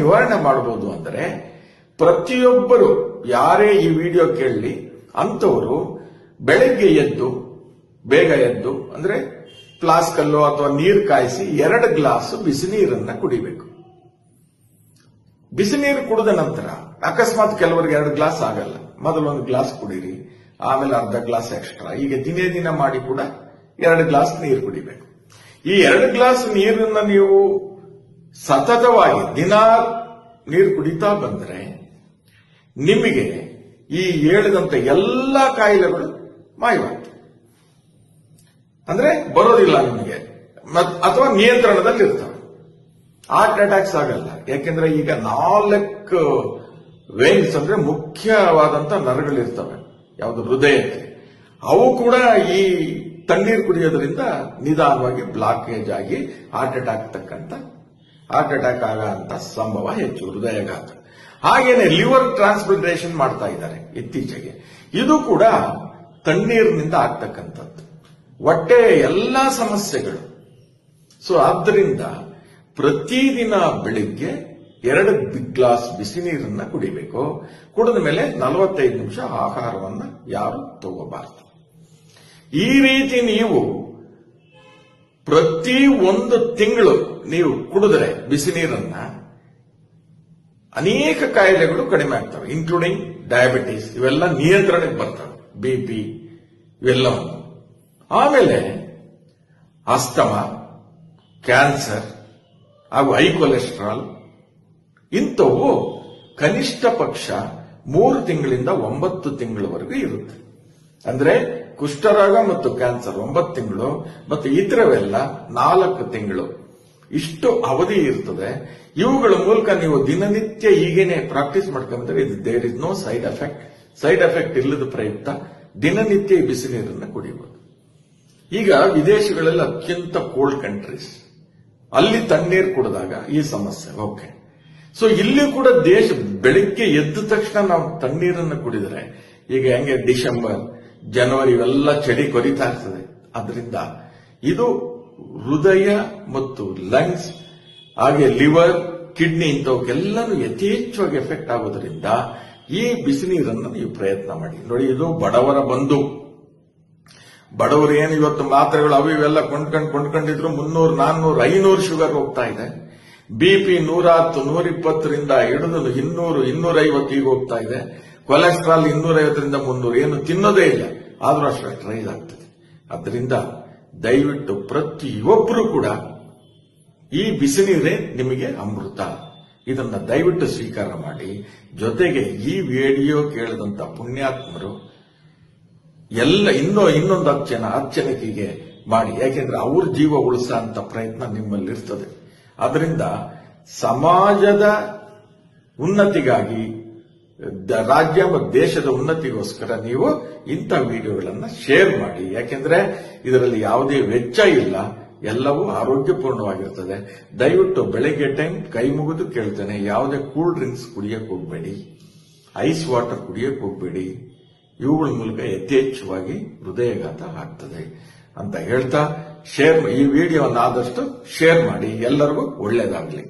ನಿವಾರಣೆ ಮಾಡಬಹುದು ಅಂದರೆ ಪ್ರತಿಯೊಬ್ಬರು ಯಾರೇ ಈ ವಿಡಿಯೋ ಕೇಳಲಿ ಅಂತವರು ಬೆಳಗ್ಗೆ ಎದ್ದು ಬೇಗ ಎದ್ದು ಅಂದ್ರೆ ಫ್ಲಾಸ್ಕ್ ಅಲ್ಲೋ ಅಥವಾ ನೀರು ಕಾಯಿಸಿ 2 ಗ್ಲಾಸ್ ಬಿಸಿ ನೀರನ್ನ ಕುಡಿಬೇಕು. ಬಿಸಿ ನೀರು ಕುಡಿದ ನಂತರ ಅಕಸ್ಮಾತ್ ಕೆಲವರಿಗೆ 2 ಗ್ಲಾಸ್ ಆಗಲ್ಲ, ಮೊದಲು 1 ಗ್ಲಾಸ್ ಕುಡೀರಿ, ಆಮೇಲೆ ಅರ್ಧ ಗ್ಲಾಸ್ ಎಕ್ಸ್ಟ್ರಾ, ಹೀಗೆ ದಿನೇ ದಿನ ಮಾಡಿ ಕೂಡ 2 ಗ್ಲಾಸ್ ನೀರು ಕುಡಿಬೇಕು. ಈ 2 ಗ್ಲಾಸ್ ನೀರನ್ನ ನೀವು ಸತತವಾಗಿ ದಿನ ನೀರು ಕುಡಿತಾ ಬಂದ್ರೆ ನಿಮಗೆ ಈ ಹೇಳಿದಂತ ಎಲ್ಲ ಕಾಯಿಲೆಗಳು ಮಾಯವಾಗ್ತವೆ. ಅಂದ್ರೆ ಬರೋದಿಲ್ಲ ನಿಮಗೆ, ಅಥವಾ ನಿಯಂತ್ರಣದಲ್ಲಿರ್ತವೆ. ಹಾರ್ಟ್ ಅಟ್ಯಾಕ್ಸ್ ಆಗಲ್ಲ. ಯಾಕೆಂದ್ರೆ ಈಗ 4 ವೇನ್ಸ್ ಅಂದ್ರೆ ಮುಖ್ಯವಾದಂತ ನರಗಳಿರ್ತವೆ, ಯಾವುದು ಹೃದಯಕ್ಕೆ, ಅವು ಕೂಡ ಈ ತಣ್ಣೀರು ಕುಡಿಯೋದ್ರಿಂದ ನಿಧಾನವಾಗಿ ಬ್ಲಾಕೇಜ್ ಆಗಿ ಹಾರ್ಟ್ ಅಟ್ಯಾಕ್ ಆಗಂತ ಸಂಭವ ಹೆಚ್ಚು, ಹೃದಯಘಾತ. ಹಾಗೇನೆ ಲಿವರ್ ಟ್ರಾನ್ಸ್ಪ್ಲಾಂಟೇಷನ್ ಮಾಡ್ತಾ ಇದ್ದಾರೆ ಇತ್ತೀಚೆಗೆ, ಇದು ಕೂಡ ತಣ್ಣೀರಿನಿಂದ ಆಗ್ತಕ್ಕಂಥದ್ದು. ಹೊಟ್ಟೆ ಎಲ್ಲಾ ಸಮಸ್ಯೆಗಳು. ಸೊ ಆದ್ದರಿಂದ ಪ್ರತಿದಿನ ಬೆಳಿಗ್ಗೆ 2 ಗ್ಲಾಸ್ ಬಿಸಿ ನೀರನ್ನ ಕುಡಿಬೇಕು. ಕುಡಿದ ಮೇಲೆ 45 ನಿಮಿಷ ಆಹಾರವನ್ನ ಯಾರು ತಗೋಬಾರದು. ಈ ರೀತಿ ನೀವು ಪ್ರತಿ 1 ತಿಂಗಳು ನೀವು ಕುಡಿದ್ರೆ ಬಿಸಿ ನೀರನ್ನ ಅನೇಕ ಕಾಯಿಲೆಗಳು ಕಡಿಮೆ ಆಗ್ತವೆ, ಇನ್ಕ್ಲೂಡಿಂಗ್ ಡಯಾಬಿಟಿಸ್, ಇವೆಲ್ಲ ನಿಯಂತ್ರಣಕ್ಕೆ ಬರ್ತವೆ, ಬಿಪಿ ಇವೆಲ್ಲವನ್ನು. ಆಮೇಲೆ ಅಸ್ತಮಾ, ಕ್ಯಾನ್ಸರ್ ಹಾಗೂ ಹೈ ಕೊಲೆಸ್ಟ್ರಾಲ್ ಇಂಥವು ಕನಿಷ್ಠ ಪಕ್ಷ 3 ತಿಂಗಳಿಂದ 9 ತಿಂಗಳವರೆಗೂ ಇರುತ್ತೆ. ಅಂದ್ರೆ ಕುಷ್ಠರೋಗ ಮತ್ತು ಕ್ಯಾನ್ಸರ್ 9 ತಿಂಗಳು ಮತ್ತು ಇತರವೆಲ್ಲ 4 ತಿಂಗಳು, ಇಷ್ಟು ಅವಧಿ ಇರ್ತದೆ. ಇವುಗಳ ಮೂಲಕ ನೀವು ದಿನನಿತ್ಯ ಹೀಗೇನೆ ಪ್ರಾಕ್ಟೀಸ್ ಮಾಡ್ಕೊಂಡ್ರೆ ಇದು there is no side effect ಇಲ್ಲದ ಪ್ರಯುಕ್ತ ದಿನನಿತ್ಯ ಈ ಬಿಸಿ ನೀರನ್ನು ಕುಡಿಯಬಹುದು. ಈಗ ವಿದೇಶಗಳಲ್ಲಿ ಅತ್ಯಂತ ಕೋಲ್ಡ್ ಕಂಟ್ರೀಸ್, ಅಲ್ಲಿ ತಣ್ಣೀರು ಕುಡಿದಾಗ ಈ ಸಮಸ್ಯೆ ಓಕೆ. ಸೊ ಇಲ್ಲಿ ಕೂಡ ಬೆಳಿಗ್ಗೆ ಎದ್ದ ತಕ್ಷಣ ನಾವು ತಣ್ಣೀರನ್ನು ಕುಡಿದರೆ, ಈಗ ಹೆಂಗೆ ಡಿಸೆಂಬರ್ ಜನವರಿ ಇವೆಲ್ಲ ಚಳಿ ಕೊರಿತಾ ಇರ್ತದೆ, ಅದರಿಂದ ಇದು ಹೃದಯ ಮತ್ತು ಲಂಗ್ಸ್ ಹಾಗೆ ಲಿವರ್, ಕಿಡ್ನಿ ಇಂಥವಕ್ಕೆಲ್ಲನೂ ಯಥೇಚ್ಛವಾಗಿ ಎಫೆಕ್ಟ್ ಆಗೋದ್ರಿಂದ ಈ ಬಿಸಿ ನೀರನ್ನು ನೀವು ಪ್ರಯತ್ನ ಮಾಡಿ. ನೋಡಿ, ಇದು ಬಡವರ ಬಂಧು. ಬಡವರು ಏನು ಇವತ್ತು ಮಾತ್ರೆಗಳು ಅವು ಇವೆಲ್ಲ ಕೊಂಡ್ಕೊಂಡಿದ್ರು 300, 400, 500 ಶುಗರ್ ಹೋಗ್ತಾ ಇದೆ. ಬಿಪಿ 110, 120ರಿಂದ ಹಿಡಿದು 200, 250 ಈಗ ಹೋಗ್ತಾ ಇದೆ. ಕೊಲೆಸ್ಟ್ರಾಲ್ 250ರಿಂದ 300, ಏನು ತಿನ್ನೋದೇ ಇಲ್ಲ, ಆದ್ರೂ ಅಷ್ಟು ರೈಸ್ ಆಗ್ತದೆ. ಅದರಿಂದ ದಯವಿಟ್ಟು ಪ್ರತಿಯೊಬ್ಬರು ಕೂಡ ಈ ಬಿಸಿ ನೀರೇ ನಿಮಗೆ ಅಮೃತ, ಇದನ್ನ ದಯವಿಟ್ಟು ಸ್ವೀಕಾರ ಮಾಡಿ. ಜೊತೆಗೆ ಈ ವಿಡಿಯೋ ಕೇಳಿದಂತ ಪುಣ್ಯಾತ್ಮರು ಎಲ್ಲ ಇನ್ನೊಂದು 10 ಜನಕ್ಕೆ ಮಾಡಿ, ಯಾಕೆಂದ್ರೆ ಅವ್ರ ಜೀವ ಉಳಿಸಂತ ಪ್ರಯತ್ನ ನಿಮ್ಮಲ್ಲಿರ್ತದೆ. ಅದರಿಂದ ಸಮಾಜದ ಉನ್ನತಿಗಾಗಿ, ರಾಜ್ಯ ಮತ್ತು ದೇಶದ ಉನ್ನತಿಗೋಸ್ಕರ ನೀವು ಇಂಥ ವಿಡಿಯೋಗಳನ್ನ ಶೇರ್ ಮಾಡಿ. ಯಾಕೆಂದ್ರೆ ಇದರಲ್ಲಿ ಯಾವುದೇ ವೆಚ್ಚ ಇಲ್ಲ, ಎಲ್ಲವೂ ಆರೋಗ್ಯಪೂರ್ಣವಾಗಿರ್ತದೆ. ದಯವಿಟ್ಟು ಬೆಳಗ್ಗೆ ಟೈಮ್ ಕೈ ಮುಗಿದು ಕೇಳ್ತೇನೆ, ಯಾವುದೇ ಕೂಲ್ ಡ್ರಿಂಕ್ಸ್ ಕುಡಿಯಕ್ಕೆ ಹೋಗಬೇಡಿ, ಐಸ್ ವಾಟರ್ ಕುಡಿಯಕ್ಕೆ ಹೋಗಬೇಡಿ. ಇವುಗಳ ಮೂಲಕ ಯಥೇಚ್ಛವಾಗಿ ಹೃದಯಘಾತ ಆಗ್ತದೆ ಅಂತ ಹೇಳ್ತಾ ಈ ವಿಡಿಯೋವನ್ನು ಆದಷ್ಟು ಶೇರ್ ಮಾಡಿ. ಎಲ್ಲರಿಗೂ ಒಳ್ಳೆಯದಾಗಲಿ.